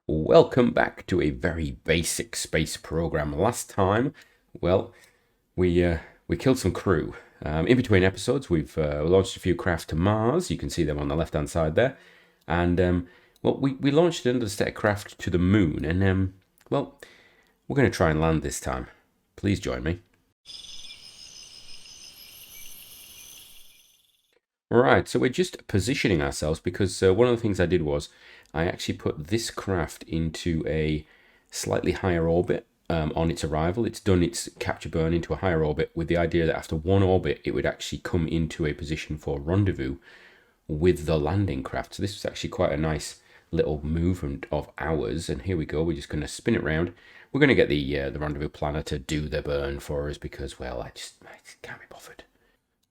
Welcome back to a very basic space program. Last time, well, we killed some crew. In between episodes, we've launched a few craft to Mars. You can see them on the left-hand side there. And, we launched another set of craft to the moon. And, we're going to try and land this time. Please join me. Right, so we're just positioning ourselves because one of the things I did was I actually put this craft into a slightly higher orbit on its arrival. It's done its capture burn into a higher orbit with the idea that after one orbit, it would actually come into a position for rendezvous with the landing craft. So this was actually quite a nice little movement of ours. And here we go. We're just going to spin it around. We're going to get the rendezvous planner to do the burn for us because, well, I just can't be bothered.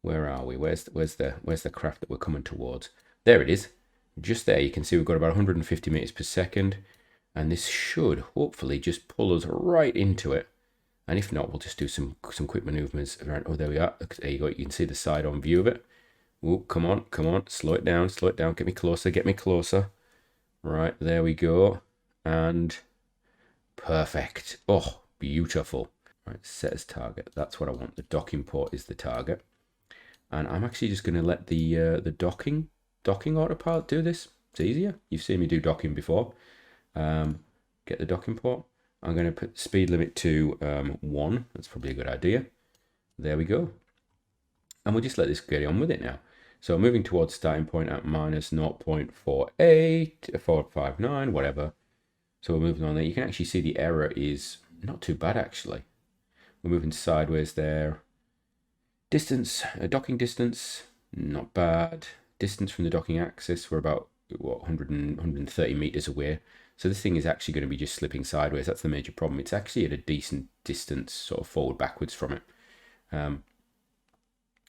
Where are we? Where's the craft that we're coming towards? There it is. Just there, you can see we've got about 150 meters per second, and this should hopefully just pull us right into it. And if not, we'll just do some quick maneuvers around. Oh, there we are. There you go. You can see the side-on view of it. Oh, come on. Slow it down. Get me closer. Right, there we go. And perfect. Oh, beautiful. Right, set as target. That's what I want. The docking port is the target. And I'm actually just going to let the docking autopilot do this. It's easier. You've seen me do docking before. Get the docking port. I'm going to put the speed limit to 1. That's probably a good idea. There we go. And we'll just let this get on with it now. So moving towards starting point at minus 0.48, 459, whatever. So we're moving on there. You can actually see the error is not too bad, actually. We're moving sideways there. Distance, docking distance, not bad. Distance from the docking axis, we're about 130 meters away. So this thing is actually going to be just slipping sideways. That's the major problem. It's actually at a decent distance, sort of forward backwards from it.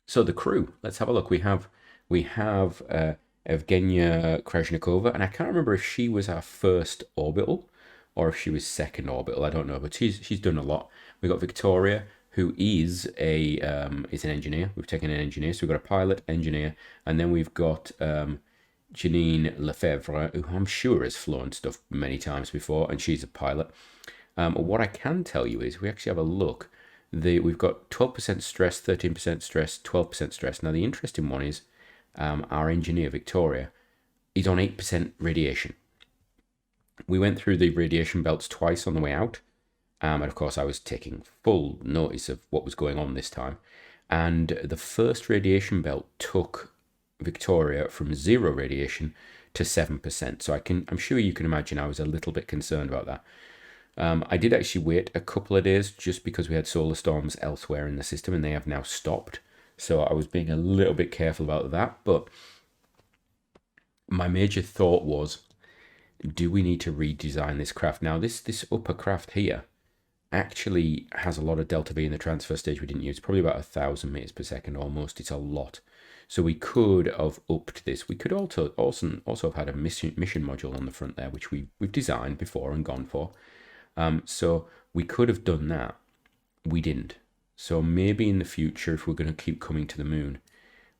So the crew, let's have a look. We have Evgenia Krasnikova, and I can't remember if she was our first orbital or if she was second orbital. I don't know, but she's done a lot. We got Victoria, who is an engineer. We've taken an engineer, so we've got a pilot, engineer, and then we've got Janine Lefebvre, who I'm sure has flown stuff many times before, and she's a pilot. What I can tell you is we actually have a look. We've got 12% stress, 13% stress, 12% stress. Now, the interesting one is our engineer, Victoria, is on 8% radiation. We went through the radiation belts twice on the way out. And of course, I was taking full notice of what was going on this time. And the first radiation belt took Victoria from 0 radiation to 7%. So I'm sure you can imagine I was a little bit concerned about that. I did actually wait a couple of days just because we had solar storms elsewhere in the system and they have now stopped. So I was being a little bit careful about that. But my major thought was, do we need to redesign this craft? Now, this upper craft here actually has a lot of delta V in the transfer stage we didn't use, probably about 1,000 meters per second almost. It's a lot. So we could have upped this. We could also have had a mission module on the front there, which we've designed before and gone for. So we could have done that. We didn't. So maybe in the future, if we're going to keep coming to the moon,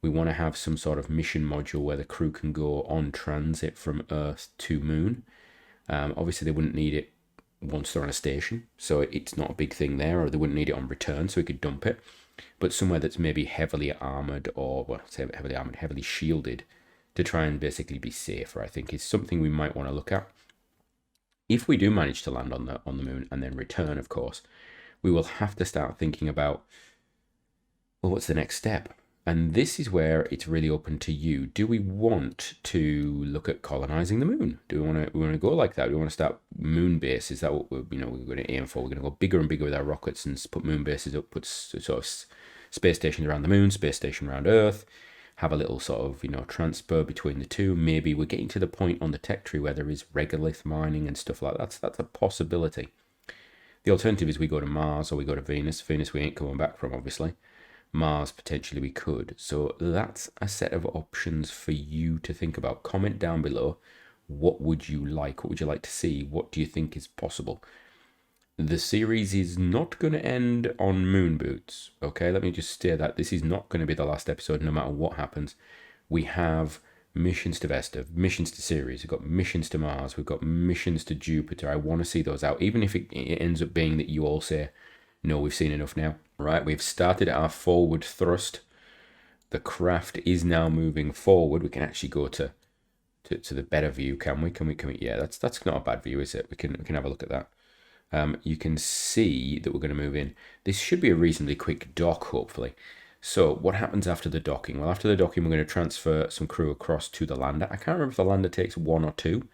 we want to have some sort of mission module where the crew can go on transit from Earth to moon. Obviously, they wouldn't need it once they're on a station, so it's not a big thing there, or they wouldn't need it on return, so we could dump it. But somewhere that's maybe heavily armored, or heavily shielded, to try and basically be safer, I think is something we might want to look at. If we do manage to land on the moon and then return, of course, we will have to start thinking about, well, what's the next step? And this is where it's really open to you. Do we want to look at colonizing the moon? Do we want to go like that? Do we want to start moon base? Is that what we're going to aim for? We're going to go bigger and bigger with our rockets and put moon bases up, put sort of space stations around the moon, space station around Earth, have a little sort of, transfer between the two. Maybe we're getting to the point on the tech tree where there is regolith mining and stuff like that. So that's a possibility. The alternative is we go to Mars or we go to Venus. Venus we ain't coming back from, obviously. Mars, potentially we could. So that's a set of options for you to think about. Comment down below. What would you like? What would you like to see? What do you think is possible? The series is not going to end on moon boots. Okay, let me just state that. This is not going to be the last episode no matter what happens. We have missions to Vesta, missions to Ceres, we've got missions to Mars, we've got missions to Jupiter. I want to see those out, even if it ends up being that you all say, no, we've seen enough now. Right, we've started our forward thrust. The craft is now moving forward. We can actually go to the better view, can we? Can we? Yeah, that's not a bad view, is it? We can have a look at that. You can see that we're going to move in. This should be a reasonably quick dock, hopefully. So what happens after the docking? Well, after the docking, we're going to transfer some crew across to the lander. I can't remember if the lander takes 1 or 2.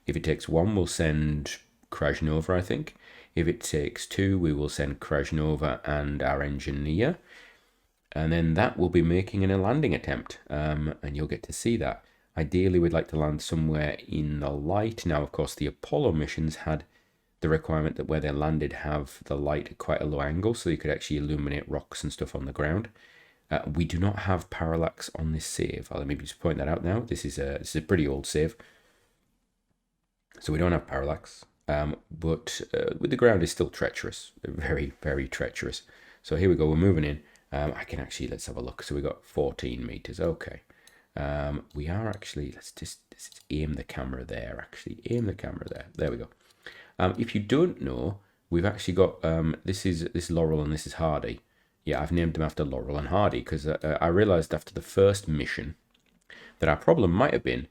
If it takes 1, we'll send Krasnova, I think. If it takes 2, we will send Krasnova and our engineer. And then that will be making a landing attempt. And you'll get to see that. Ideally, we'd like to land somewhere in the light. Now, of course, the Apollo missions had the requirement that where they landed have the light at quite a low angle, so you could actually illuminate rocks and stuff on the ground. We do not have parallax on this save. Let me just point that out now. This is a pretty old save, so we don't have parallax. But the ground is still treacherous, very, very treacherous. So here we go. We're moving in. I can actually, let's have a look. So we got 14 meters. Okay. We are actually, let's just aim the camera there. Actually, aim the camera there. There we go. If you don't know, we've actually got this is Laurel and this is Hardy. Yeah, I've named them after Laurel and Hardy because I realized after the first mission that our problem might have been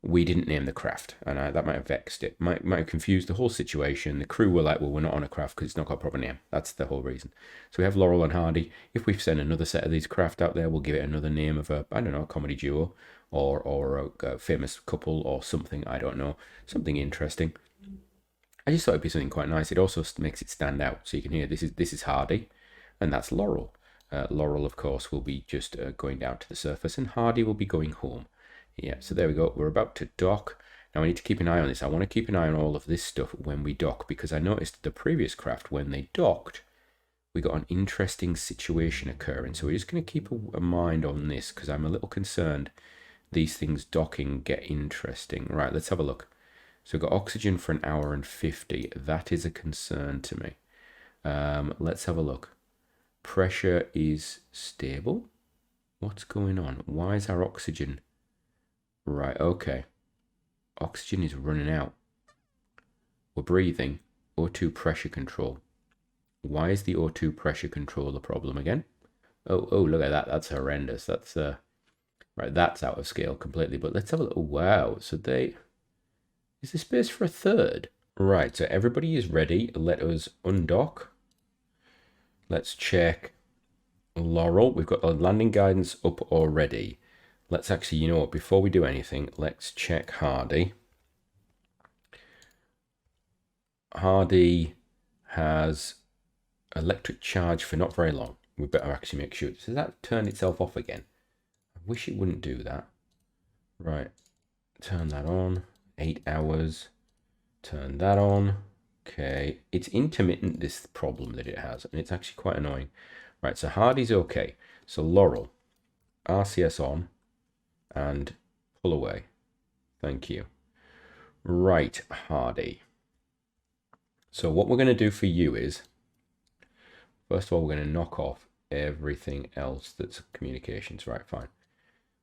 we didn't name the craft, and that might have vexed it. Might have confused the whole situation. The crew were like, well, we're not on a craft because it's not got a proper name. That's the whole reason. So we have Laurel and Hardy. If we send another set of these craft out there, we'll give it another name of a, I don't know, a comedy duo or a famous couple or something. I don't know, something interesting. I just thought it'd be something quite nice. It also makes it stand out, so you can hear this is Hardy, and that's Laurel. Laurel, of course, will be just going down to the surface, and Hardy will be going home. Yeah, so there we go. We're about to dock. Now I need to keep an eye on this. I want to keep an eye on all of this stuff when we dock, because I noticed the previous craft, when they docked, we got an interesting situation occurring. So we're just going to keep a mind on this, because I'm a little concerned these things docking get interesting. Right, let's have a look. So we've got oxygen for 1 hour and 50. That is a concern to me. Let's have a look. Pressure is stable. What's going on? Why is our oxygen... Right, okay. Oxygen is running out. We're breathing. O2 pressure control. Why is the O2 pressure control a problem again? Oh, look at that. That's horrendous. That's right, that's out of scale completely. But let's have a little... Wow. So they... Is there space for a third? Right, so everybody is ready. Let us undock. Let's check Laurel. We've got the landing guidance up already. Let's actually, you know what, before we do anything, let's check Hardy. Hardy has electric charge for not very long. We better actually make sure. Does that turn itself off again? I wish it wouldn't do that. Right, turn that on. 8 hours. Turn that on. Okay, it's intermittent, this problem that it has, and it's actually quite annoying. Right, so Hardy's okay. So Laurel, RCS on. And pull away. Thank you. Right, Hardy. So what we're going to do for you is, first of all, we're going to knock off everything else that's communications. Right, fine.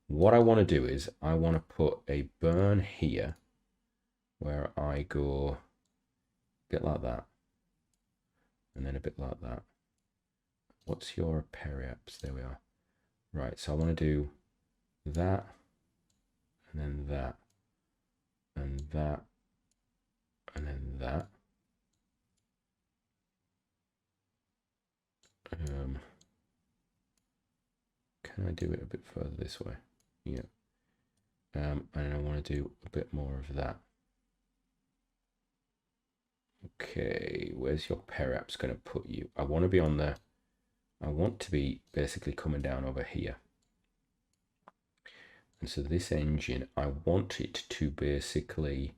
What I want to do is, I want to put a burn here where I go a bit like that. And then a bit like that. What's your periaps? There we are. Right, so I want to do that. And then that, and that, and then that. Can I do it a bit further this way? Yeah. And I want to do a bit more of that. Okay, where's your periaps going to put you? I want to be on the... I want to be basically coming down over here. And so this engine, I want it to basically,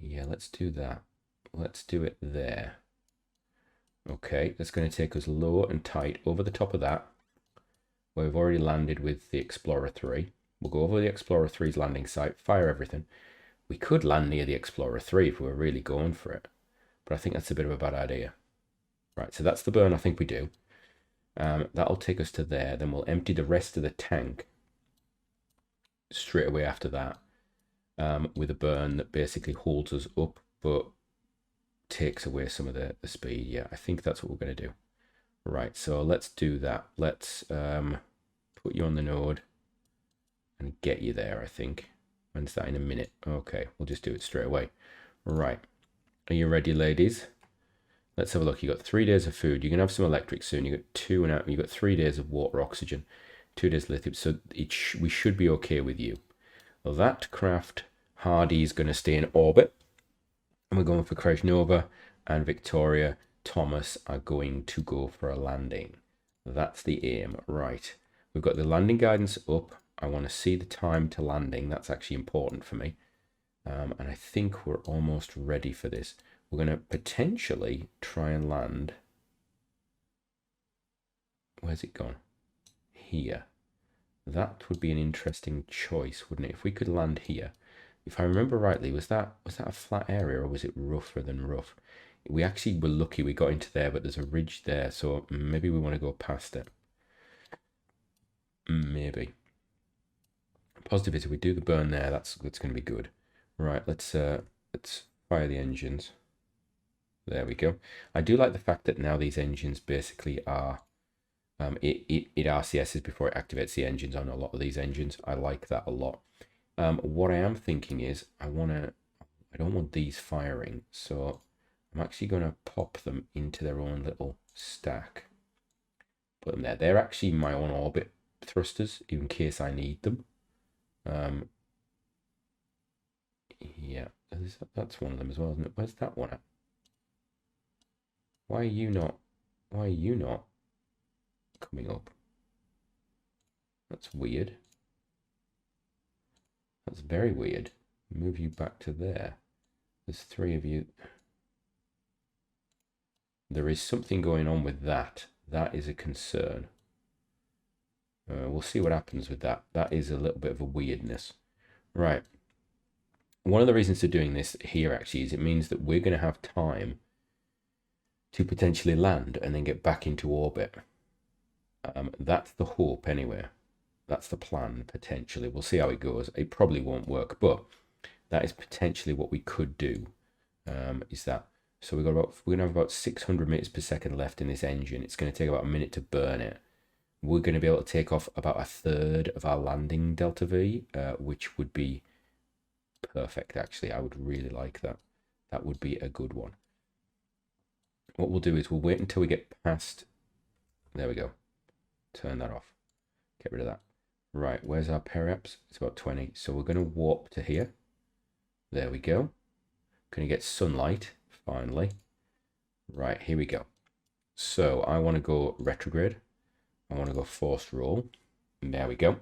yeah, let's do that. Let's do it there. Okay, that's going to take us low and tight over the top of that, where we've already landed with the Explorer 3. We'll go over the Explorer 3's landing site, fire everything. We could land near the Explorer 3 if we were really going for it, but I think that's a bit of a bad idea. Right, so that's the burn I think we do. That'll take us to there, then we'll empty the rest of the tank. straight away after that with a burn that basically holds us up but takes away some of the speed. Yeah, I think that's what we're going to do. Right, so let's do that. Let's put you on the node and get you there, I think. When's that? In a minute. Okay, we'll just do it straight away. Right, are you ready, ladies? Let's have a look. You got 3 days of food. You're gonna have some electric soon. You got 3 days of water, oxygen, 2 days lithium. So we should be okay with you. Well, that craft Hardy is gonna stay in orbit, and we're going for Crash Nova, and Victoria, Thomas are going to go for a landing. That's the aim. Right. We've got the landing guidance up. I want to see the time to landing. That's actually important for me. And I think we're almost ready for this. We're going to potentially try and land. Where's it gone? Here. That would be an interesting choice, wouldn't it? If we could land here. If I remember rightly, was that a flat area or was it rougher than rough? We actually were lucky we got into there, but there's a ridge there, so maybe we want to go past it. Maybe. Positive is if we do the burn there, that's going to be good. Right, let's fire the engines. There we go. I do like the fact that now these engines basically are it RCSs before it activates the engines on a lot of these engines. I like that a lot. What I am thinking is I don't want these firing, so I'm actually going to pop them into their own little stack. Put them there. They're actually my own orbit thrusters in case I need them. Yeah, that's one of them as well, isn't it? Where's that one at? Why are you not coming up? That's weird. That's very weird. Move you back to there. There's 3 of you. There is something going on with that. That is a concern. We'll see what happens with that. That is a little bit of a weirdness. Right. One of the reasons for doing this here actually is it means that we're going to have time to potentially land and then get back into orbit. That's the hope anyway. That's the plan potentially. We'll see how it goes. It probably won't work, but that is potentially what we could do. Is that so? We're gonna have about 600 meters per second left in this engine. It's going to take about a minute to burn it. We're going to be able to take off about 1/3 of our landing delta V, which would be perfect. Actually, I would really like that. That would be a good one. What we'll do is we'll wait until we get past. There we go. Turn that off. Get rid of that. Right, where's our periaps? It's about 20. So we're going to warp to here. There we go. Going to get sunlight, finally. Right, here we go. So I want to go retrograde. I want to go forced roll. And there we go.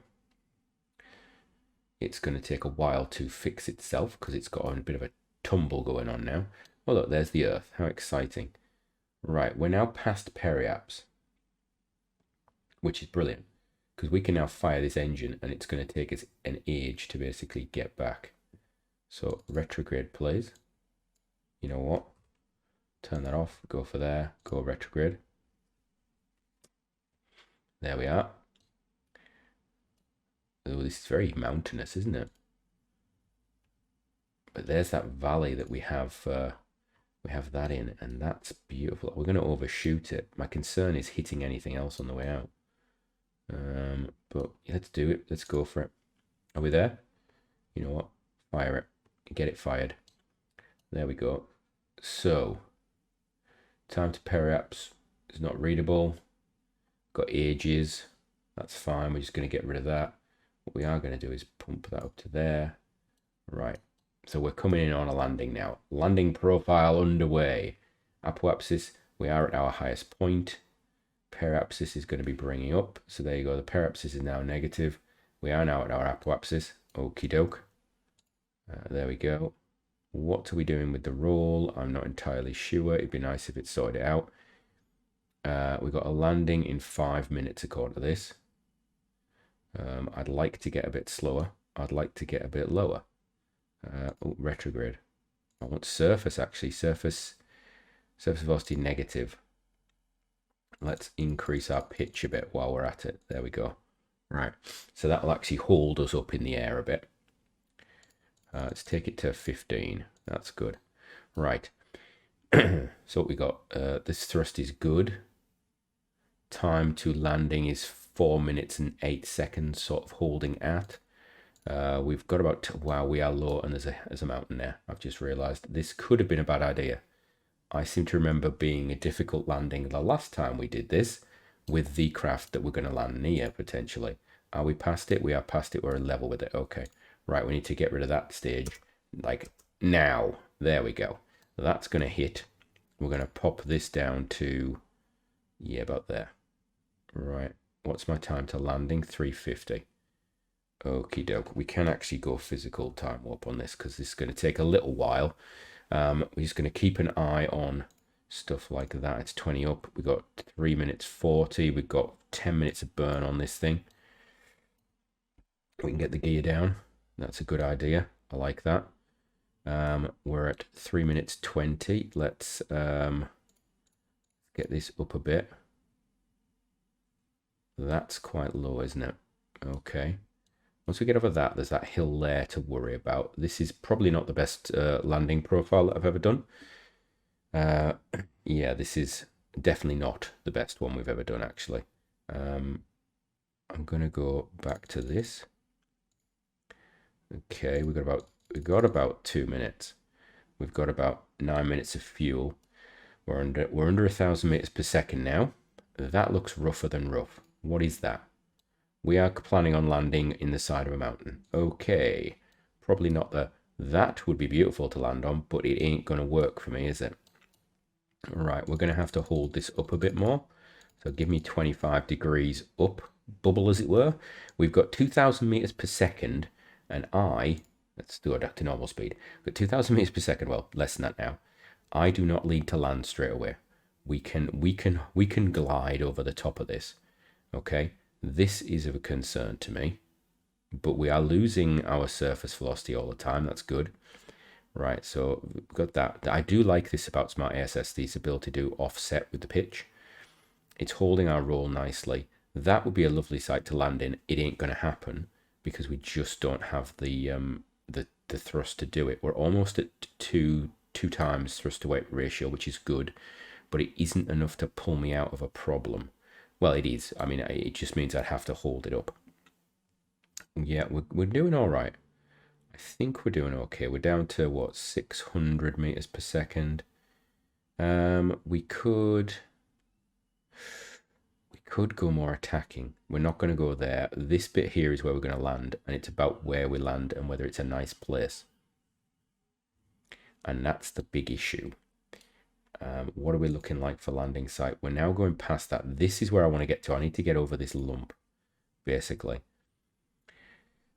It's going to take a while to fix itself because it's got a bit of a tumble going on now. Oh, look, there's the Earth. How exciting. Right, we're now past periaps, which is brilliant because we can now fire this engine and it's going to take us an age to basically get back. So retrograde, please. You know what? Turn that off. Go for there. Go retrograde. There we are. Oh, this is very mountainous, isn't it? But there's that valley that we have that in, and that's beautiful. We're going to overshoot it. My concern is hitting anything else on the way out. But let's do it. Let's go for it. Are we there? You know what? Fire it. Get it fired. There we go. So, time to periaps is not readable. Got ages. That's fine. We're just going to get rid of that. What we are going to do is pump that up to there. Right. So we're coming in on a landing now. Landing profile underway. Apoapsis, we are at our highest point. Periapsis is going to be bringing up. So there you go. The periapsis is now negative. We are now at our apoapsis. Okie doke. There we go. What are we doing with the roll? I'm not entirely sure. It'd be nice if it sorted it out. We've got a landing in 5 minutes according to this. I'd like to get a bit slower. I'd like to get a bit lower. Retrograde. I want surface actually. Surface velocity negative. Let's increase our pitch a bit while we're at it. There we go. Right, so that will actually hold us up in the air a bit. Let's take it to 15. That's good. Right. So what we got? This thrust is good. Time to landing is 4 minutes and 8 seconds, sort of holding at. We've got about, wow, we are low and there's a mountain there. I've just realized this could have been a bad idea. I seem to remember being a difficult landing the last time we did this with the craft that we're going to land near, potentially. Are we past it? We are past it. We're level with it. Okay. Right, we need to get rid of that stage. Like, now. There we go. That's going to hit. We're going to pop this down to, yeah, about there. Right. What's my time to landing? 350. Okie doke. We can actually go physical time warp on this because this is going to take a little while. We're just going to keep an eye on stuff like that. It's 20 up. We've got 3 minutes 40. We've got 10 minutes of burn on this thing. We can get the gear down. That's a good idea. I like that. We're at 3 minutes 20. Let's get this up a bit. That's quite low, isn't it? Okay. Once we get over that, there's that hill there to worry about. This is probably not the best landing profile that I've ever done. Yeah, this is definitely not the best one we've ever done, actually. I'm going to go back to this. Okay, we've got about 2 minutes. We've got about 9 minutes of fuel. We're under 1,000 meters per second now. That looks rougher than rough. What is that? We are planning on landing in the side of a mountain. Okay, probably not that would be beautiful to land on, but it ain't going to work for me, is it? Right, we're going to have to hold this up a bit more. So give me 25 degrees up, bubble as it were. We've got 2,000 meters per second, and let's do it to normal speed. But 2,000 meters per second, well, less than that now. I do not need to land straight away. We can glide over the top of this. Okay, this is of a concern to me, but we are losing our surface velocity all the time. That's good. Right, so we've got that. I do like this about Smart RSS, this ability to offset with the pitch. It's holding our roll nicely. That would be a lovely site to land in. It ain't going to happen because we just don't have the thrust to do it. We're almost at two times thrust to weight ratio, which is good, but it isn't enough to pull me out of a problem. Well, it is. I mean, it just means I'd have to hold it up. Yeah, we're doing all right. I think we're doing okay. We're down to, what, 600 meters per second. We could go more attacking. We're not going to go there. This bit here is where we're going to land, and it's about where we land and whether it's a nice place. And that's the big issue. What are we looking like for landing site? We're now going past that. This is where I want to get to. I need to get over this lump, basically.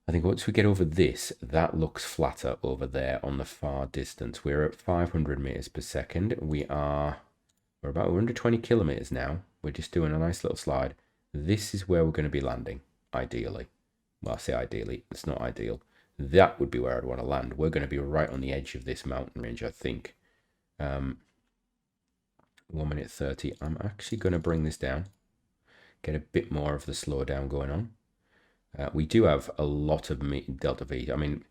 I think once we get over this, that looks flatter over there on the far distance. We're at 500 meters per second. We're about 120 kilometers now. We're just doing a nice little slide. This is where we're going to be landing, ideally. Well, I say ideally. It's not ideal. That would be where I'd want to land. We're going to be right on the edge of this mountain range, I think. 1 minute 30. I'm actually going to bring this down. Get a bit more of the slowdown going on. We do have a lot of delta V. I mean,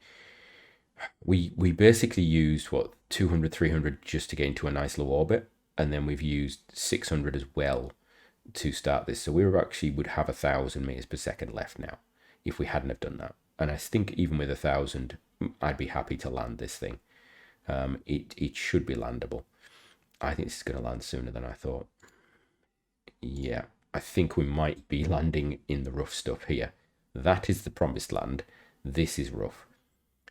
we basically used, what, 200, 300 just to get into a nice low orbit. And then we've used 600 as well to start this. So we would have 1,000 meters per second left now if we hadn't have done that. And I think even with 1,000, I'd be happy to land this thing. It should be landable. I think this is going to land sooner than I thought. Yeah, I think we might be landing in the rough stuff here. That is the promised land. This is rough.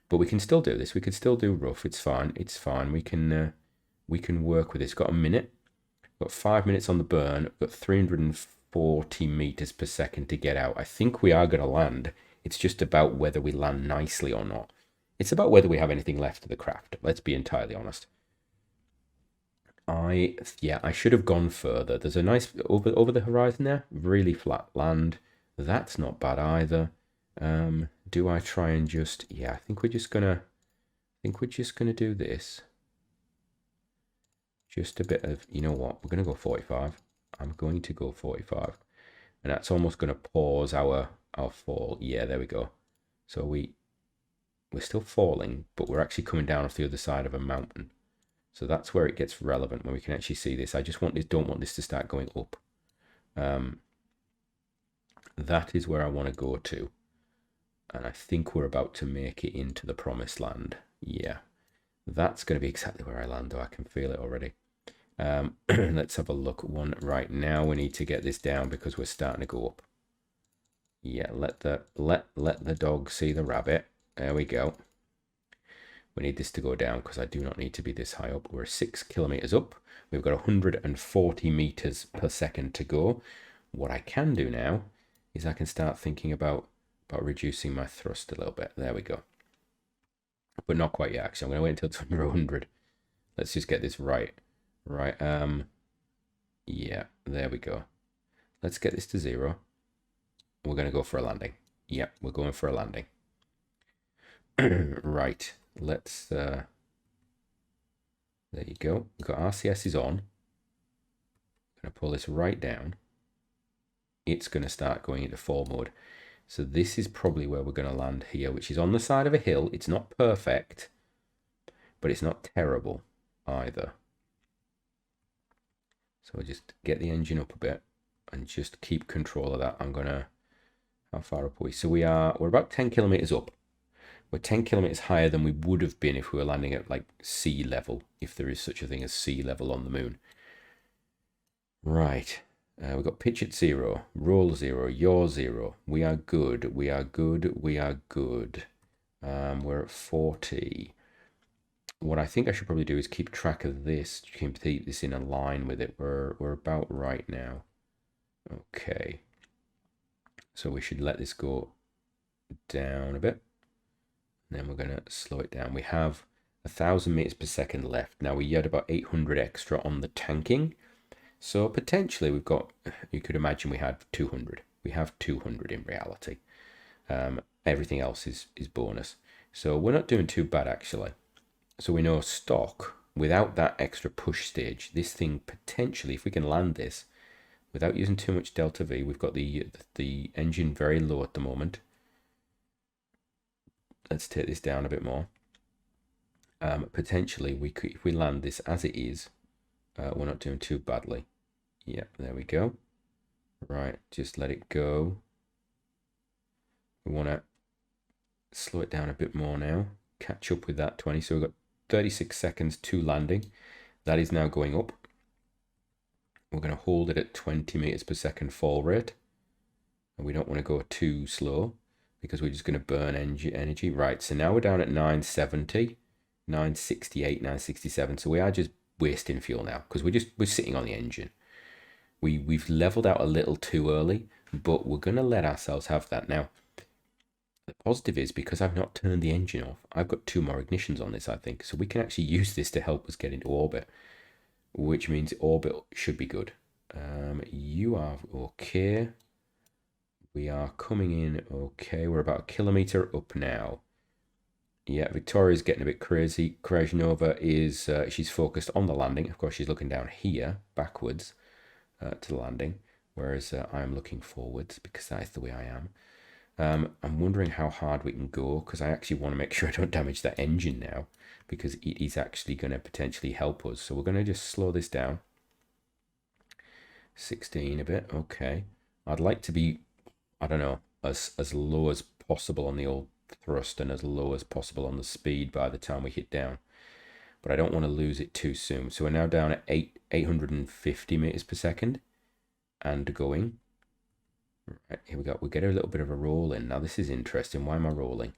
But we can still do this. We could still do rough. It's fine. It's fine. We can work with this. Got a minute. Got 5 minutes on the burn. Got 340 meters per second to get out. I think we are going to land. It's just about whether we land nicely or not. It's about whether we have anything left of the craft. Let's be entirely honest. I should have gone further. There's a nice over the horizon there. Really flat land. That's not bad either. Do I try and just... Yeah, I think we're just gonna do this. Just a bit of... You know what? We're gonna go 45. I'm going to go 45. and that's almost going to pause our fall. Yeah, there we go. So we're still falling, but we're actually coming down off the other side of a mountain. So that's where it gets relevant, when we can actually see this. I just don't want this to start going up. That is where I want to go to. And I think we're about to make it into the promised land. Yeah, that's going to be exactly where I land, though. I can feel it already. Let's have a look. One right now. We need to get this down because we're starting to go up. Yeah, let the dog see the rabbit. There we go. We need this to go down because I do not need to be this high up. We're 6 kilometers up. We've got 140 meters per second to go. What I can do now is I can start thinking about reducing my thrust a little bit. There we go. But not quite yet, actually. I'm going to wait until it's under 100. Let's just get this right. Right. Yeah, there we go. Let's get this to 0. We're going to go for a landing. Yeah, we're going for a landing. Right. Let's there you go. We've got RCS is on. I'm going to pull this right down. It's going to start going into fall mode. So this is probably where we're going to land here, which is on the side of a hill. It's not perfect, but it's not terrible either. So we'll just get the engine up a bit and just keep control of that. I'm going to, how far up are we? So we're about 10 kilometers up. We're 10 kilometers higher than we would have been if we were landing at like sea level, if there is such a thing as sea level on the moon. Right. We've got pitch at 0, roll 0, yaw 0. We are good. We are good. We are good. We're at 40. What I think I should probably do is keep track of this, keep this in a line with it. We're about right now. Okay. So we should let this go down a bit. Then we're going to slow it down. We have 1,000 meters per second left. Now we had about 800 extra on the tanking. So potentially we've got, you could imagine we had 200. We have 200 in reality. Everything else is bonus. So we're not doing too bad actually. So we know stock, without that extra push stage, this thing potentially, if we can land this without using too much delta V, we've got the engine very low at the moment. Let's take this down a bit more. Potentially, we could, if we land this as it is, we're not doing too badly. Yeah, there we go. Right, just let it go. We want to slow it down a bit more now. Catch up with that 20. So we've got 36 seconds to landing. That is now going up. We're going to hold it at 20 meters per second fall rate. And we don't want to go too slow, because we're just going to burn energy. Right, so now we're down at 970, 968, 967. So we are just wasting fuel now, because we're sitting on the engine. We've leveled out a little too early, but we're going to let ourselves have that. Now, the positive is, because I've not turned the engine off, I've got 2 more ignitions on this, I think. So we can actually use this to help us get into orbit, which means orbit should be good. You are okay. We are coming in okay. We're about 1 kilometer up now. Yeah, Victoria's getting a bit crazy. Krasnova is, she's focused on the landing. Of course, she's looking down here, backwards, to the landing, whereas I am looking forwards, because that is the way I am. I'm wondering how hard we can go, because I actually want to make sure I don't damage that engine now, because it is actually going to potentially help us. So we're going to just slow this down. 16 a bit, okay. I'd like to be, I don't know, as low as possible on the old thrust and as low as possible on the speed by the time we hit down. But I don't want to lose it too soon. So we're now down at 850 meters per second and going. Right, here we go. We get a little bit of a roll in. Now this is interesting. Why am I rolling?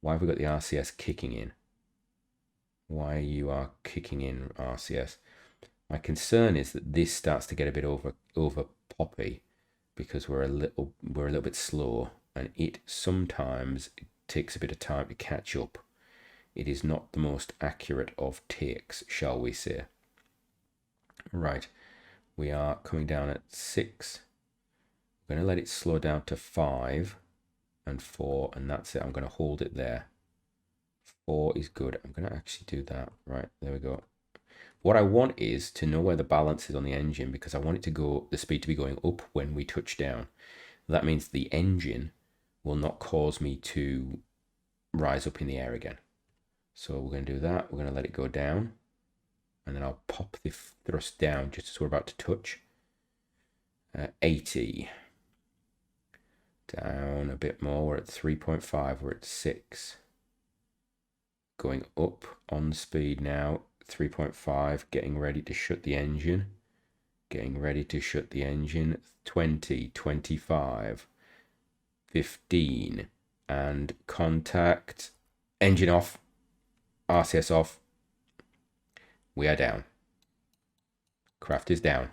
Why have we got the RCS kicking in? Why you are kicking in, RCS? My concern is that this starts to get a bit over poppy, because we're a little bit slow, and it sometimes takes a bit of time to catch up. It is not the most accurate of takes, shall we say. Right, we are coming down at 6. I'm going to let it slow down to 5 and 4, and that's it. I'm going to hold it there. 4 is good. I'm going to actually do that. Right, there we go. What I want is to know where the balance is on the engine, because I want it to go, the speed to be going up when we touch down. That means the engine will not cause me to rise up in the air again. So we're going to do that. We're going to let it go down, and then I'll pop the thrust down just as we're about to touch. 80. Down a bit more. We're at 3.5. We're at 6. Going up on speed now. 3.5. Getting ready to shut the engine. Getting ready to shut the engine. 20, 25, 15, and contact. Engine off. RCS off. We are down. Craft is down.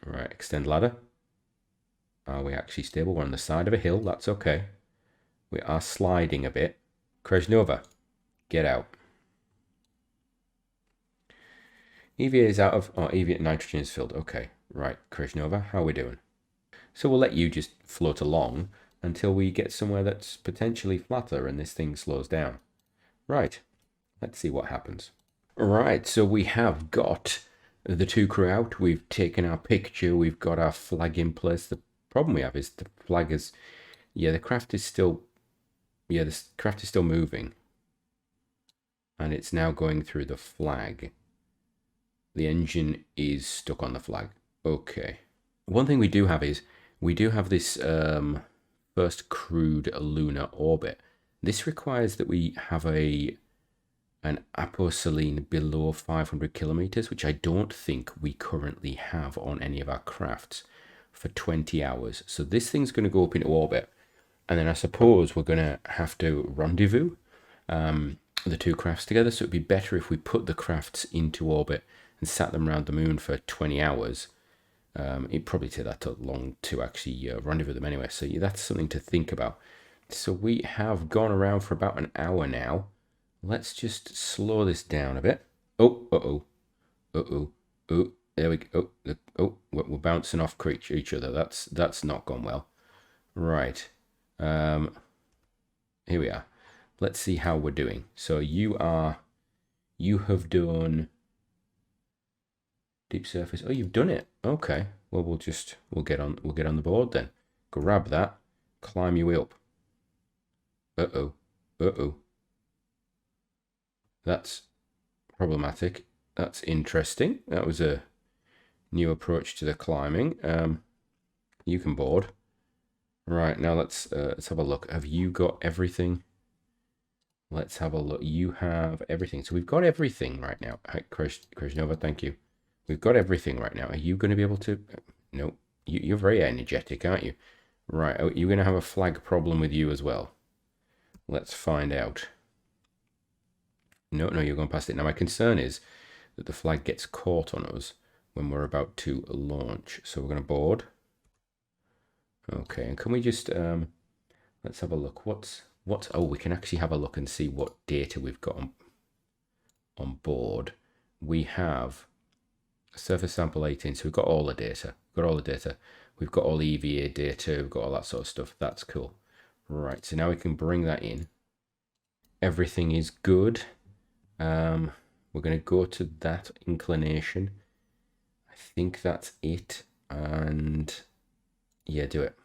Right, extend ladder. Are we actually stable? We're on the side of a hill. That's okay. We are sliding a bit. Krasnova, get out. EVA is out of... Oh, EVA nitrogen is filled. Okay, right. Krasnova, how are we doing? So we'll let you just float along until we get somewhere that's potentially flatter and this thing slows down. Right, let's see what happens. Right, so we have got the two crew out. We've taken our picture. We've got our flag in place. The problem we have is the flag is... Yeah, the craft is still... Yeah, this craft is still moving. And it's now going through the flag. The engine is stuck on the flag. Okay. One thing we do have is, we do have this first crewed lunar orbit. This requires that we have an aposaline below 500 kilometers, which I don't think we currently have on any of our crafts, for 20 hours. So this thing's going to go up into orbit. And then I suppose we're going to have to rendezvous the two crafts together. So it'd be better if we put the crafts into orbit and sat them around the moon for 20 hours. It'd probably take that long to actually rendezvous them anyway. So yeah, that's something to think about. So we have gone around for about an hour now. Let's just slow this down a bit. Oh, there we go. Oh, we're bouncing off each other. That's not gone well. Right. Here we are. Let's see how we're doing. So you have done deep surface. Oh, you've done it. Okay. Well, we'll get on the board then. Grab that. Climb your way up. Uh-oh. That's problematic. That's interesting. That was a new approach to the climbing. You can board. Right, now let's have a look. Have you got everything? Let's have a look. You have everything. So we've got everything right now. Hi, Krasnova, thank you. We've got everything right now. Are you going to be able to... No, you're very energetic, aren't you? Right, you're going to have a flag problem with you as well. Let's find out. No, you're going past it. Now, my concern is that the flag gets caught on us when we're about to launch. So we're going to board. Okay, and can we just... let's have a look. What's... Oh, we can actually have a look and see what data we've got on board. We have surface sample 18, so we've got all the data. We've got all the EVA data. We've got all that sort of stuff. That's cool. Right, so now we can bring that in. Everything is good. We're going to go to that inclination. I think that's it. And yeah, do it.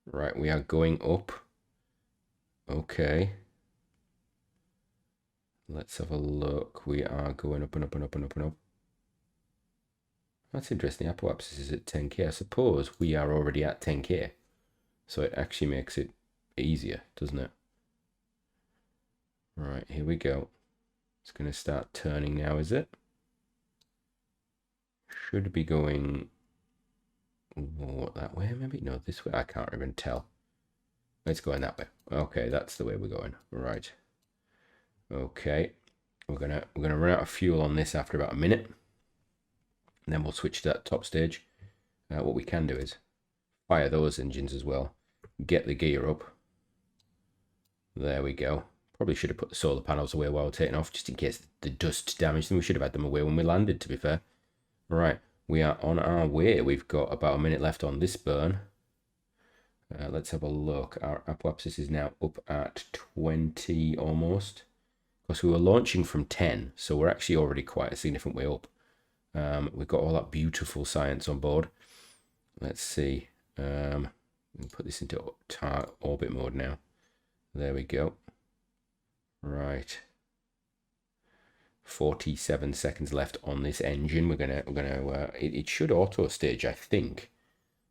Right, we are going up. Okay. Let's have a look. We are going up and up and up and up and up. That's interesting. Apoapsis is at 10k. I suppose we are already at 10k. So it actually makes it easier, doesn't it? Right, here we go. It's going to start turning now, is it? Should be going... What, that way maybe? No, this way. I can't even tell. It's going that way. Okay, that's the way we're going. Right. Okay. We're gonna run out of fuel on this after about a minute. And then we'll switch to that top stage. What we can do is fire those engines as well. Get the gear up. There we go. Probably should have put the solar panels away while we're taking off, just in case the dust damaged them. We should have had them away when we landed, to be fair. Right. We are on our way. We've got about a minute left on this burn. Let's have a look. Our apoapsis is now up at 20 almost. Because we were launching from 10, so we're actually already quite a significant way up. We've got all that beautiful science on board. Let's see. We can put this into orbit mode now. There we go. Right. 47 seconds left on this engine. It should auto stage, I think,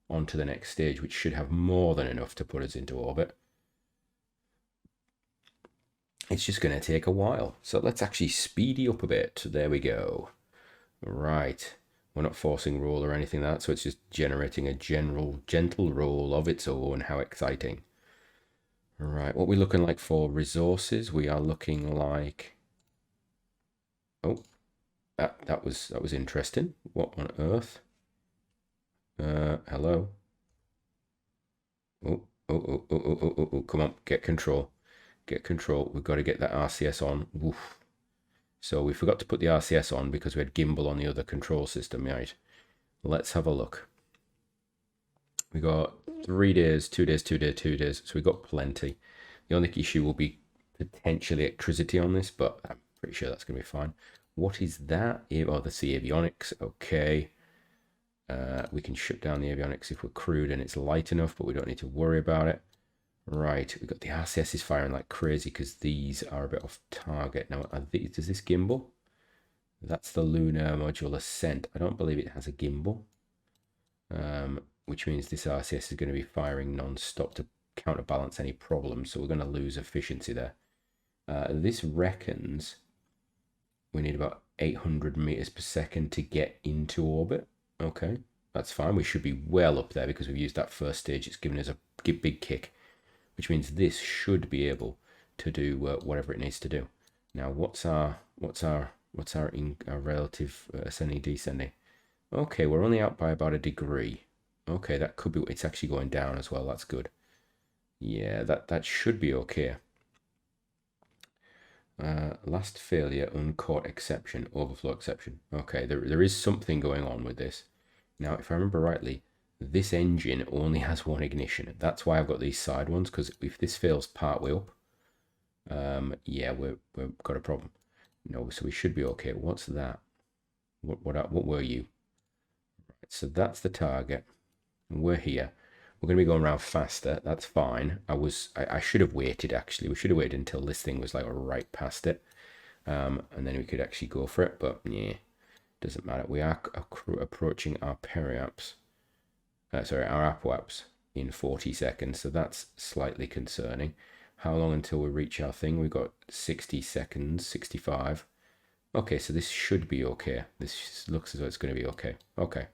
onto the next stage, which should have more than enough to put us into orbit. It's just going to take a while. So let's actually speedy up a bit. There we go. Right. We're not forcing roll or anything like that, so it's just generating a gentle roll of its own. How exciting. Right, what are we looking like for resources? We are looking like... Oh, that was interesting. What on earth? Hello? Oh, come on, get control. Get control. We've got to get that RCS on. Oof. So we forgot to put the RCS on because we had gimbal on the other control system, right? Let's have a look. We got 3 days, 2 days, 2 days, 2 days. So we got plenty. The only issue will be potentially electricity on this, but I'm pretty sure that's going to be fine. What is that? Oh, that's the avionics. Okay. We can shut down the avionics if we're crewed and it's light enough, but we don't need to worry about it. Right, we've got the RCS is firing like crazy because these are a bit off target. Now, does this gimbal? That's the Lunar Module Ascent. I don't believe it has a gimbal, which means this RCS is going to be firing non-stop to counterbalance any problems. So we're going to lose efficiency there. This reckons we need about 800 meters per second to get into orbit. Okay, that's fine. We should be well up there because we've used that first stage. It's given us a big kick, which means this should be able to do whatever it needs to do. Now, what's our relative ascending descending? Okay, we're only out by about a degree. Okay, that could be. It's actually going down as well. That's good. Yeah, that should be okay. Last failure, uncaught exception, overflow exception. Okay, there is something going on with this. Now, if I remember rightly, this engine only has one ignition. That's why I've got these side ones, because if this fails part way up, yeah, we've got a problem. No, so we should be okay. What's that? What were you? Right, so that's the target. And we're here. We're going to be going around faster. That's fine. I should have waited, actually. We should have waited until this thing was like right past it. And then we could actually go for it. But yeah, doesn't matter. We are approaching our periaps. Our apoaps in 40 seconds. So that's slightly concerning. How long until we reach our thing? We've got 60 seconds, 65. Okay, so this should be okay. This looks as though it's going to be okay. Okay.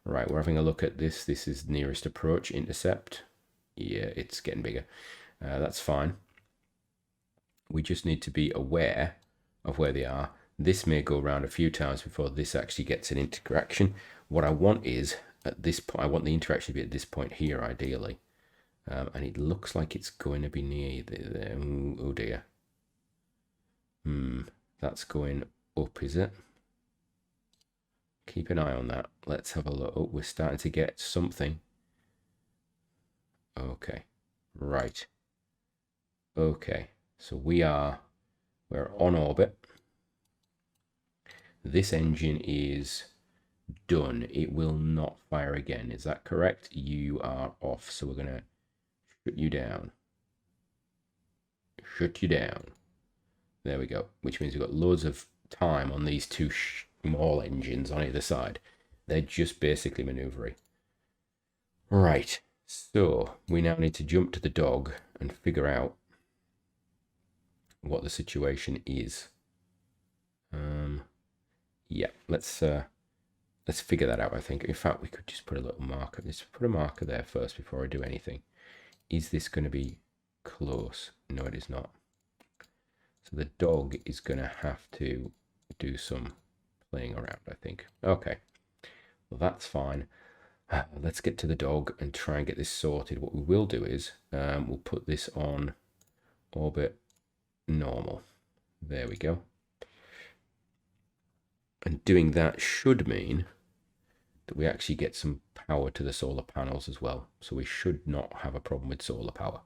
Right, we're having a look at this. This is nearest approach, intercept. Yeah, it's getting bigger. That's fine. We just need to be aware of where they are. This may go around a few times before this actually gets an interaction. What I want is, at this point, I want the interaction to be at this point here, ideally. And it looks like it's going to be near there. Oh dear. That's going up, is it? Keep an eye on that. Let's have a look. Oh, we're starting to get something. Okay. Right. Okay. So we're on orbit. This engine is done. It will not fire again. Is that correct? You are off. So we're going to shut you down. Shut you down. There we go. Which means we've got loads of time on these two small engines on either side. They're just basically maneuvering. Right. So we now need to jump to the dog and figure out what the situation is. Yeah, let's figure that out, I think. In fact, we could just put a little marker. Let's put a marker there first before I do anything. Is this going to be close? No, it is not. So the dog is going to have to do some playing around, I think. Okay, well, that's fine. Let's get to the dog and try and get this sorted. What we will do is we'll put this on orbit normal. There we go. And doing that should mean that we actually get some power to the solar panels as well. So we should not have a problem with solar power.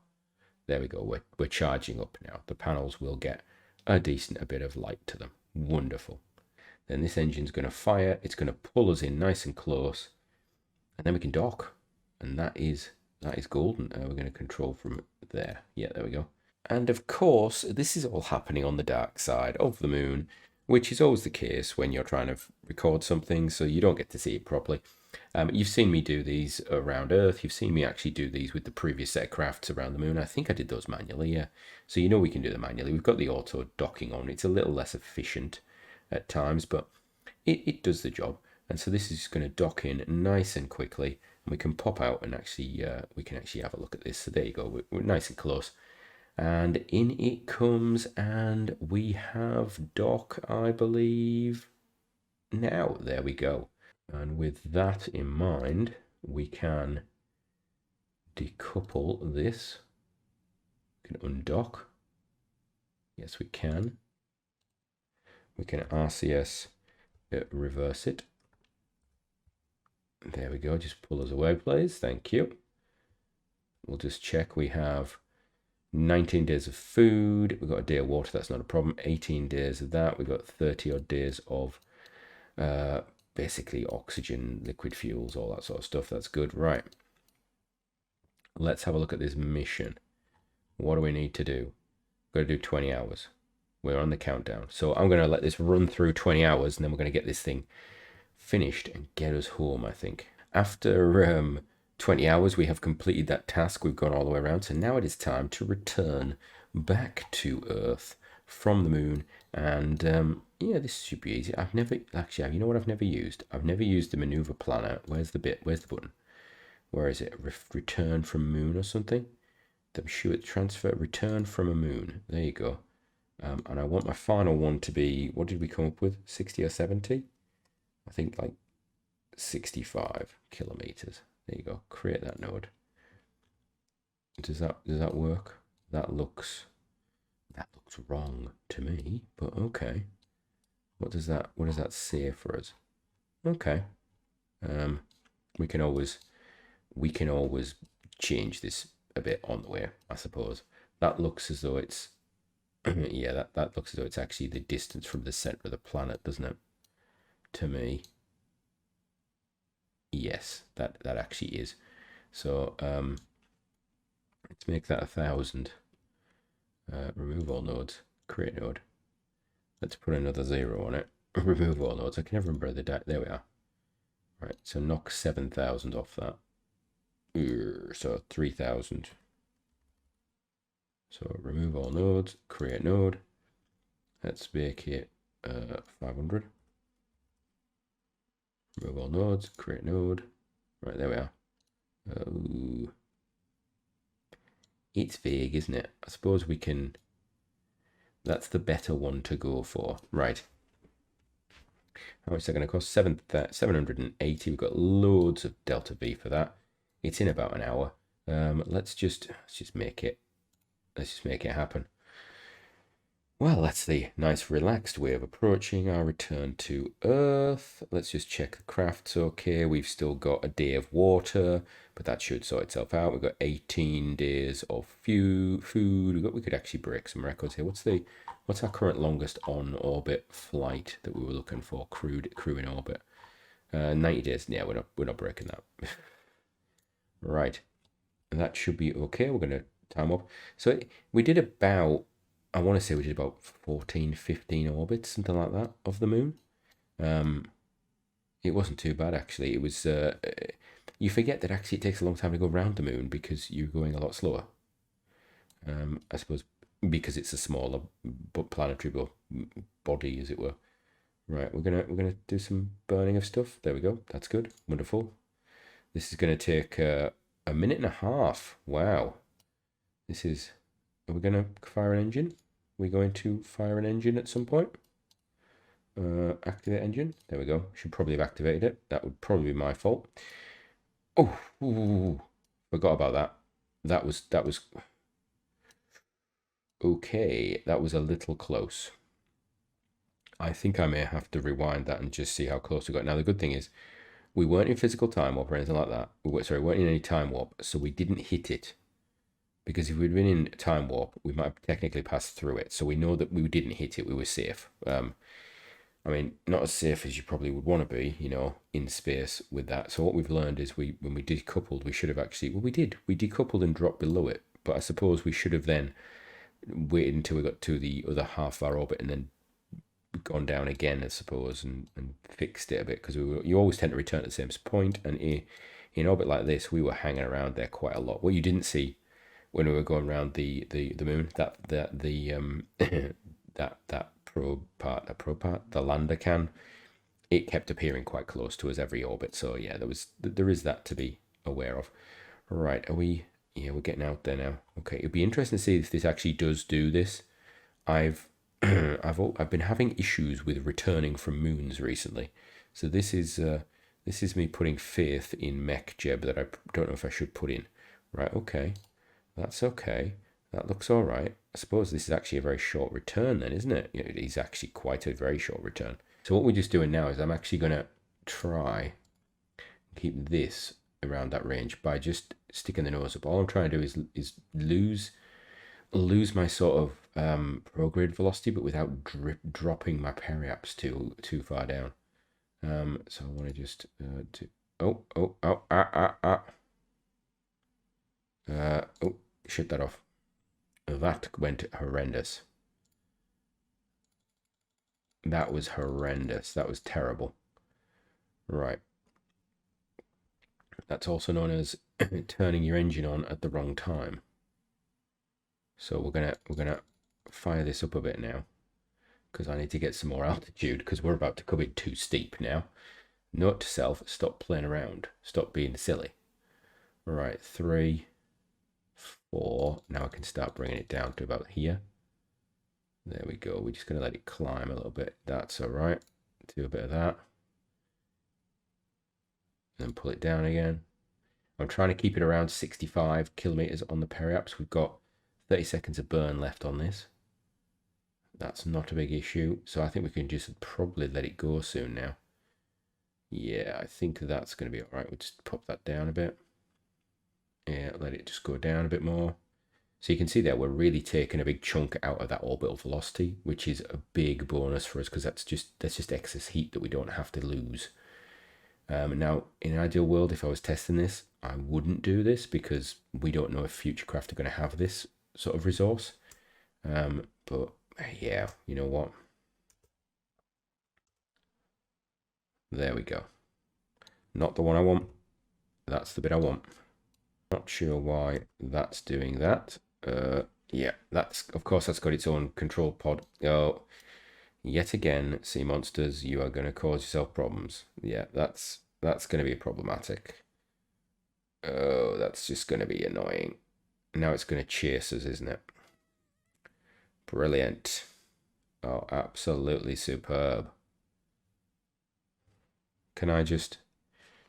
There we go. We're charging up now. The panels will get a bit of light to them. Wonderful. Then this engine's going to fire. It's going to pull us in nice and close, and then we can dock. And that is golden. We're going to control from there. Yeah, there we go. And of course, this is all happening on the dark side of the moon, which is always the case when you're trying to record something, so you don't get to see it properly. You've seen me do these around Earth. You've seen me actually do these with the previous set of crafts around the moon. I think I did those manually, yeah. So you know we can do them manually. We've got the auto docking on. It's a little less efficient at times, but it does the job. And so this is going to dock in nice and quickly, and we can pop out and actually we can actually have a look at this. So there you go. We're nice and close. And in it comes, and we have dock, I believe. Now, there we go. And with that in mind, we can decouple this. We can undock. Yes, we can. We can RCS reverse it. There we go. Just pull us away, please. Thank you. We'll just check. We have 19 days of food. We've got a day of water. That's not a problem. 18 days of that. We've got 30 odd days of basically oxygen, liquid fuels, all that sort of stuff. That's good. Right. Let's have a look at this mission. What do we need to do? We've got to do 20 hours. We're on the countdown. So I'm going to let this run through 20 hours, and then we're going to get this thing finished and get us home, I think. After 20 hours, we have completed that task. We've gone all the way around. So now it is time to return back to Earth from the moon. And yeah, this should be easy. I've never, actually, you know what I've never used? I've never used the maneuver planner. Where's the button? Where is it? Return from moon or something? I'm sure it's transfer, return from a moon. There you go. And I want my final one to be, what did we come up with? 60 or 70? I think like 65 kilometers. There you go. Create that node. Does that work? That looks wrong to me, but okay. What does that say for us? Okay. We can always change this a bit on the way, I suppose. That looks as though it's yeah, that looks as though it's actually the distance from the center of the planet, doesn't it? To me. Yes, that actually is. So let's make that 1,000. Remove all nodes. Create node. Let's put another 0 on it. Remove all nodes. I can never remember the date. There we are. Right, so knock 7,000 off that. So 3,000. So remove all nodes. Create node. Let's make it 500. Remove all nodes. Create node. Right, there we are. It's vague, isn't it? I suppose we can... That's the better one to go for. Right. How much is that going to cost? 780. We've got loads of delta V for that. It's in about an hour. Let's just make it. Let's just make it happen. Well, that's the nice relaxed way of approaching our return to Earth. Let's just check the craft's okay. We've still got a day of water, but that should sort itself out. We've got 18 days of food. We could actually break some records here. What's our current longest on-orbit flight that we were looking for? Crew in orbit. 90 days. Yeah, we're not breaking that. Right. And that should be okay. We're going to time up. So we did about... I want to say we did about 14, 15 orbits, something like that, of the moon. It wasn't too bad, actually. It was... you forget that actually it takes a long time to go around the moon because you're going a lot slower. I suppose because it's a smaller planetary body, as it were. Right, we're gonna do some burning of stuff. There we go. That's good. Wonderful. This is going to take a minute and a half. Wow. This is... Are we going to fire an engine? We're going to fire an engine at some point. Activate engine. There we go. Should probably have activated it. That would probably be my fault. Oh, ooh, forgot about that. That was okay. That was a little close. I think I may have to rewind that and just see how close we got. Now, the good thing is we weren't in physical time warp or anything like that. We weren't in any time warp, so we didn't hit it because if we'd been in time warp, we might have technically passed through it. So we know that we didn't hit it, we were safe. I mean, not as safe as you probably would want to be, you know, in space with that. So what we've learned is when we decoupled, we should have actually, well, we did. We decoupled and dropped below it. But I suppose we should have then waited until we got to the other half of our orbit and then gone down again, I suppose, and fixed it a bit. Because you always tend to return to the same point. And in orbit like this, we were hanging around there quite a lot. What you didn't see when we were going around the moon, that probe part, the lander can, it kept appearing quite close to us every orbit. So yeah, there is that to be aware of. Right, are we? Yeah, we're getting out there now. Okay, it'd be interesting to see if this actually does do this. I've I've been having issues with returning from moons recently, so this is me putting faith in Mech Jeb that I don't know if I should put in. Right, okay, that's okay. That looks all right. I suppose this is actually a very short return then, isn't it? It is actually quite a very short return. So what we're just doing now is I'm actually going to try keep this around that range by just sticking the nose up. All I'm trying to do is lose my sort of prograde velocity, but without dropping my periaps too far down. So I want to just shut that off. That went horrendous. That was horrendous. That was terrible. Right. That's also known as turning your engine on at the wrong time. So we're gonna fire this up a bit now, because I need to get some more altitude, because we're about to come in too steep now. Note to self, stop playing around. Stop being silly. All right, 3, 4. Now I can start bringing it down to about here. There we go. We're just going to let it climb a little bit. That's all right. Do a bit of that. And then pull it down again. I'm trying to keep it around 65 kilometers on the periaps. We've got 30 seconds of burn left on this. That's not a big issue. So I think we can just probably let it go soon now. Yeah, I think that's going to be all right. We'll just pop that down a bit. Yeah, let it just go down a bit more. So you can see there, we're really taking a big chunk out of that orbital velocity, which is a big bonus for us, because that's just excess heat that we don't have to lose. Now, in an ideal world, if I was testing this, I wouldn't do this, because we don't know if future craft are going to have this sort of resource. But yeah, you know what? There we go. Not the one I want. That's the bit I want. Not sure why that's doing that. Yeah, of course that's got its own control pod. Oh, yet again, sea monsters, you are going to cause yourself problems. Yeah, that's going to be problematic. Oh, that's just going to be annoying. Now it's going to chase us, isn't it? Brilliant. Oh, absolutely superb. Can I just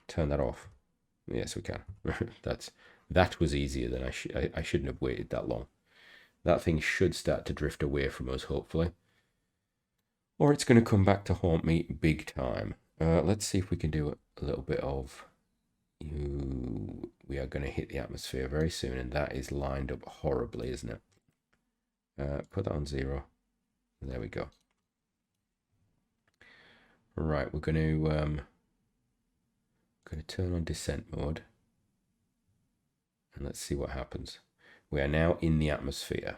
turn that off? Yes, we can. That was easier than I shouldn't have waited that long. That thing should start to drift away from us, hopefully. Or it's going to come back to haunt me big time. Let's see if we can do a little bit of... We are going to hit the atmosphere very soon, and that is lined up horribly, isn't it? Put that on 0. There we go. Right, we're going to turn on descent mode. And let's see what happens. We are now in the atmosphere.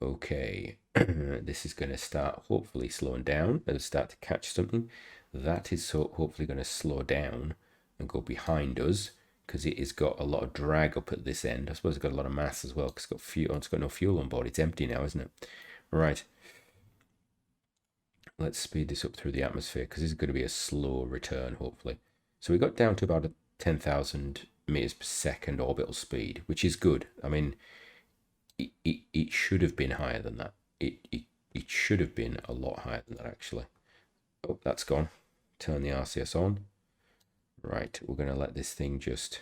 Okay, this is going to start hopefully slowing down. It'll start to catch something. That is hopefully going to slow down and go behind us, because it has got a lot of drag up at this end. I suppose it's got a lot of mass as well, because it's got fuel. It's got no fuel on board. It's empty now, isn't it? Right. Let's speed this up through the atmosphere, because this is going to be a slow return, hopefully. So we got down to about a 10,000 meters per second orbital speed, which is good. I mean, it should have been higher than that. It should have been a lot higher than that, actually. Oh, that's gone. Turn the RCS on. Right, we're going to let this thing just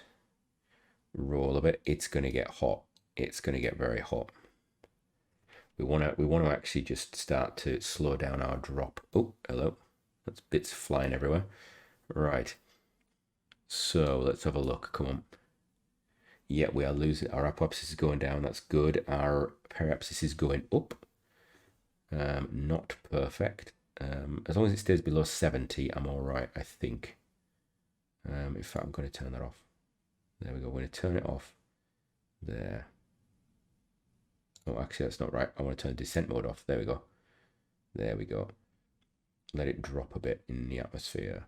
roll a bit. It's going to get hot. It's going to get very hot. We want to actually just start to slow down our drop. Oh, hello. That's bits flying everywhere. Right. So let's have a look. Come on. Yeah, we are losing. Our apoapsis is going down. That's good. Our periapsis is going up. Not perfect. As long as it stays below 70, I'm all right, I think. In fact, I'm going to turn that off. There we go. We're going to turn it off. There. Oh, actually, that's not right. I want to turn descent mode off. There we go. There we go. Let it drop a bit in the atmosphere.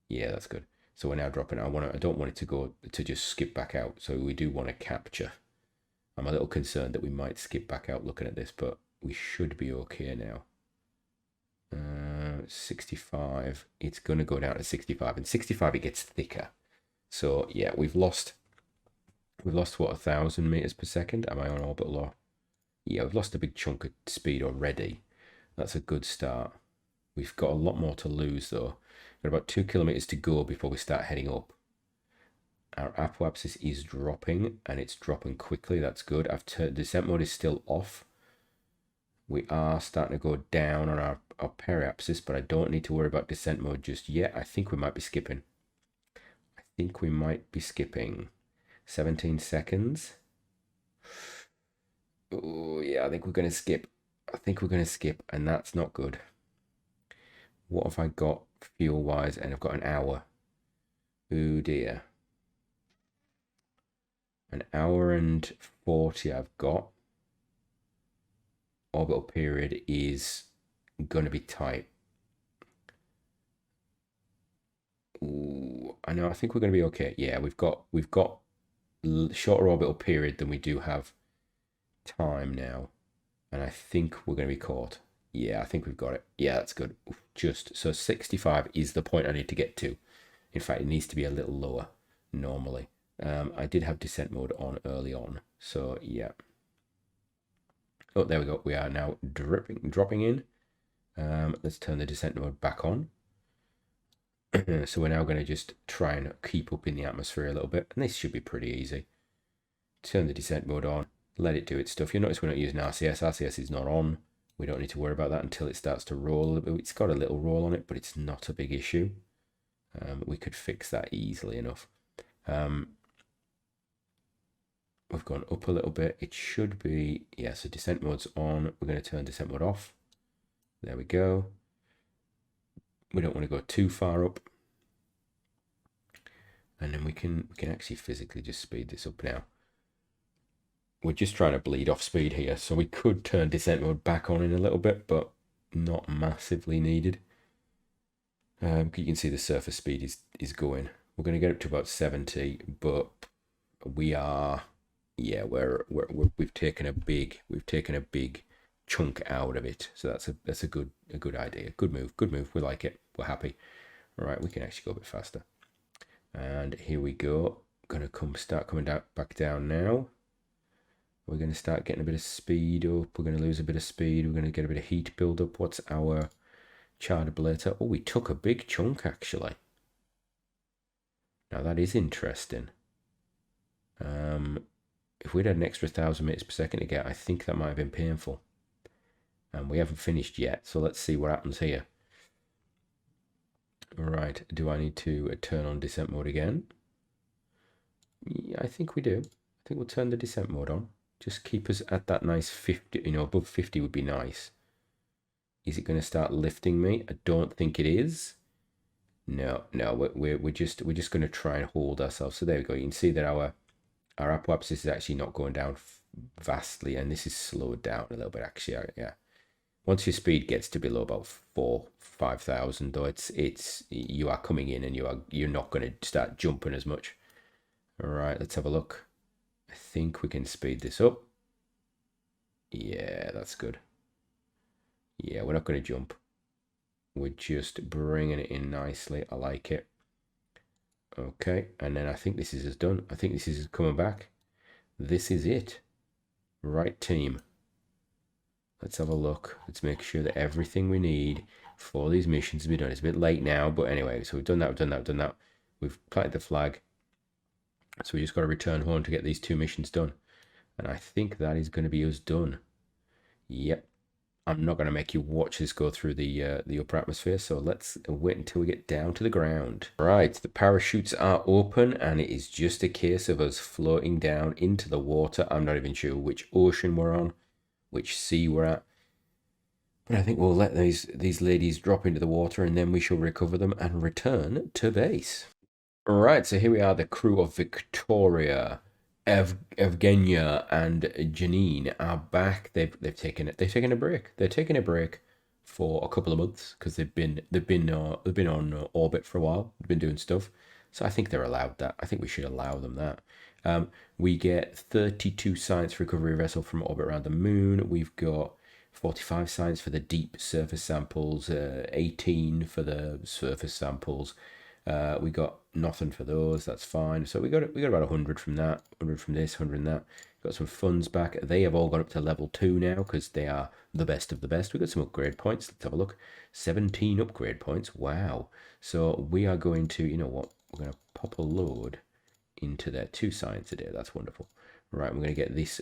Yeah, that's good. So we're now dropping. I don't want it to go to just skip back out. So we do want to capture. I'm a little concerned that we might skip back out looking at this, but we should be okay now. 65. It's going to go down to 65, and 65 it gets thicker. So yeah, we've lost what, 1,000 meters per second. Am I on orbital or? Yeah, we've lost a big chunk of speed already. That's a good start. We've got a lot more to lose though. We've got about 2 kilometers to go before we start heading up. Our apoapsis is dropping, and it's dropping quickly. That's good. Descent mode is still off. We are starting to go down on our periapsis, but I don't need to worry about descent mode just yet. I think we might be skipping. 17 seconds. Oh, yeah, I think we're going to skip. And that's not good. What have I got fuel-wise? And I've got an hour. Oh, dear. An hour and 40 I've got. Orbital period is going to be tight. Ooh, I know. I think we're going to be okay. Yeah, we've got shorter orbital period than we do have time now, and I think we're going to be caught. Yeah, I think we've got it. Yeah, that's good. Just so 65 is the point I need to get to. In fact, it needs to be a little lower normally. I did have descent mode on early on, so yeah. Oh, there we go. We are now dropping in. Let's turn the descent mode back on. So we're now going to just try and keep up in the atmosphere a little bit, and this should be pretty easy. Turn the descent mode on, let it do its stuff. You'll notice we're not using RCS. RCS is not on. We don't need to worry about that until it starts to roll a little bit. It's got a little roll on it, but it's not a big issue. We could fix that easily enough. We've gone up a little bit. It should be, yeah, so descent mode's on. We're going to turn descent mode off. There we go. We don't want to go too far up. And then we can actually physically just speed this up now. We're just trying to bleed off speed here, so we could turn descent mode back on in a little bit, but not massively needed. You can see the surface speed is going. We're going to get up to about 70, but we are, yeah, we've taken a big chunk out of it. So that's a good idea. Good move. We like it. We're happy. All right, we can actually go a bit faster. And here we go. Gonna start coming back down now. We're going to start getting a bit of speed up. We're going to lose a bit of speed. We're going to get a bit of heat build up. What's our chart ablator? Oh, we took a big chunk actually. Now that is interesting. If we'd had an extra 1,000 meters per second to get, I think that might have been painful. And we haven't finished yet, so let's see what happens here. Right, do I need to turn on descent mode again? Yeah, I think we do. I think we'll turn the descent mode on. Just keep us at that nice 50, above 50 would be nice. Is it going to start lifting me? I don't think it is. No, we're just going to try and hold ourselves. So there we go. You can see that our apoapsis is actually not going down vastly, and this is slowed down a little bit actually. Yeah. Once your speed gets to below about 5,000 though, you are coming in and you're not going to start jumping as much. All right, let's have a look. I think we can speed this up. Yeah, that's good. Yeah, we're not going to jump. We're just bringing it in nicely. I like it. Okay, and then I think this is done. I think this is coming back. This is it. Right, team. Let's have a look. Let's make sure that everything we need for these missions has been done. It's a bit late now, but anyway, so we've done that. We've planted the flag. So we just got to return home to get these 2 missions done. And I think that is going to be us done. Yep. I'm not going to make you watch this go through the upper atmosphere, so let's wait until we get down to the ground. Right, the parachutes are open, and it is just a case of us floating down into the water. I'm not even sure which ocean we're on, which sea we're at. But I think we'll let these ladies drop into the water, and then we shall recover them and return to base. Right, so here we are, the crew of Victoria, Evgenia, and Janine are back. They've taken a break. They're taking a break for a couple of months because they've been on orbit for a while. They've been doing stuff, so I think they're allowed that. I think we should allow them that. We get 32 science recovery vessel from orbit around the moon. We've got 45 science for the deep surface samples, 18 for the surface samples. We got nothing for those. That's fine. So we got about 100 from that, 100 from this, 100 from that. Got some funds back. They have all got up to level 2 now because they are the best of the best. We got some upgrade points. Let's have a look. 17 upgrade points. Wow. So we are going to, you know what? We're going to pop a load into their 2 science a day. That's wonderful. Right, we're going to get this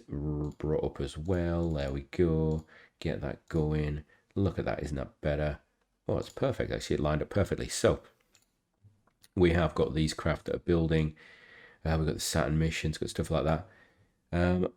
brought up as well. There we go. Get that going. Look at that. Isn't that better? Oh, it's perfect. Actually, it lined up perfectly. So we have got these craft that are building. We've got the Saturn missions, got stuff like that. And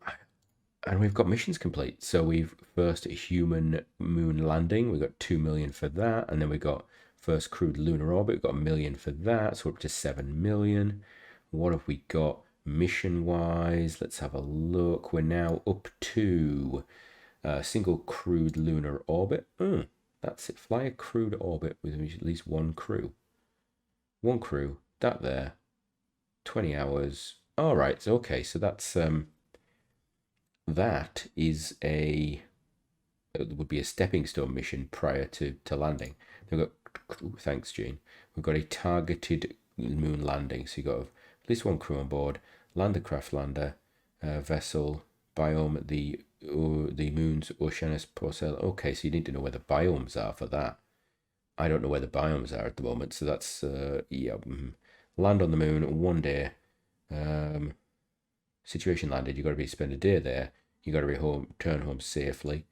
we've got missions complete. So we've first human moon landing. We got 2 million for that. And then we got first crewed lunar orbit. We've got 1 million for that. So we're up to 7 million. What have we got mission wise? Let's have a look. We're now up to single crewed lunar orbit. That's it. Fly a crewed orbit with at least one crew. One crew, that there, 20 hours. All right, okay, so that's that is it would be a stepping stone mission prior to landing. They've got, thanks Gene, we've got a targeted moon landing, so you got at least one crew on board, lander craft lander, vessel, biome, the moon's Oceanus Porcel. Okay, so you need to know where the biomes are for that. I don't know where the biomes are at the moment, so that's yeah. Land on the moon 1 day. Situation landed. You got to spend a day there. You got to return home safely.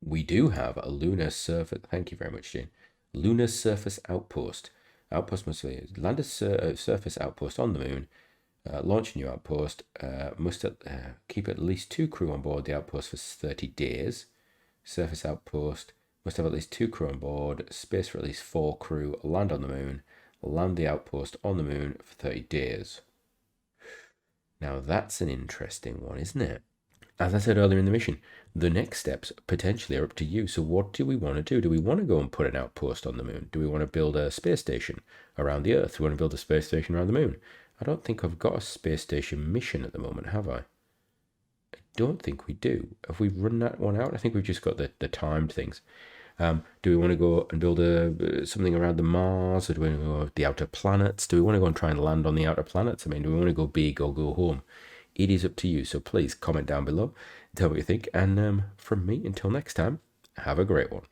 We do have a lunar surface. Thank you very much, Jane. Lunar surface outpost. Outpost must be land a surface outpost on the moon. Launch a new outpost. Must keep at least 2 crew on board the outpost for 30 days. Surface outpost. Must have at least 2 crew on board, space for at least 4 crew, land on the moon, land the outpost on the moon for 30 days. Now that's an interesting one, isn't it? As I said earlier in the mission, the next steps potentially are up to you. So what do we want to do? Do we want to go and put an outpost on the moon? Do we want to build a space station around the Earth? Do we want to build a space station around the moon? I don't think I've got a space station mission at the moment, have I? I don't think we do. Have we run that one out? I think we've just got the timed things. Do we want to go and build something around the Mars, or do we want to go the outer planets? Do we want to go and try and land on the outer planets? I mean, do we want to go big or go home? It is up to you. So please comment down below, tell me what you think. And from me, until next time, have a great one.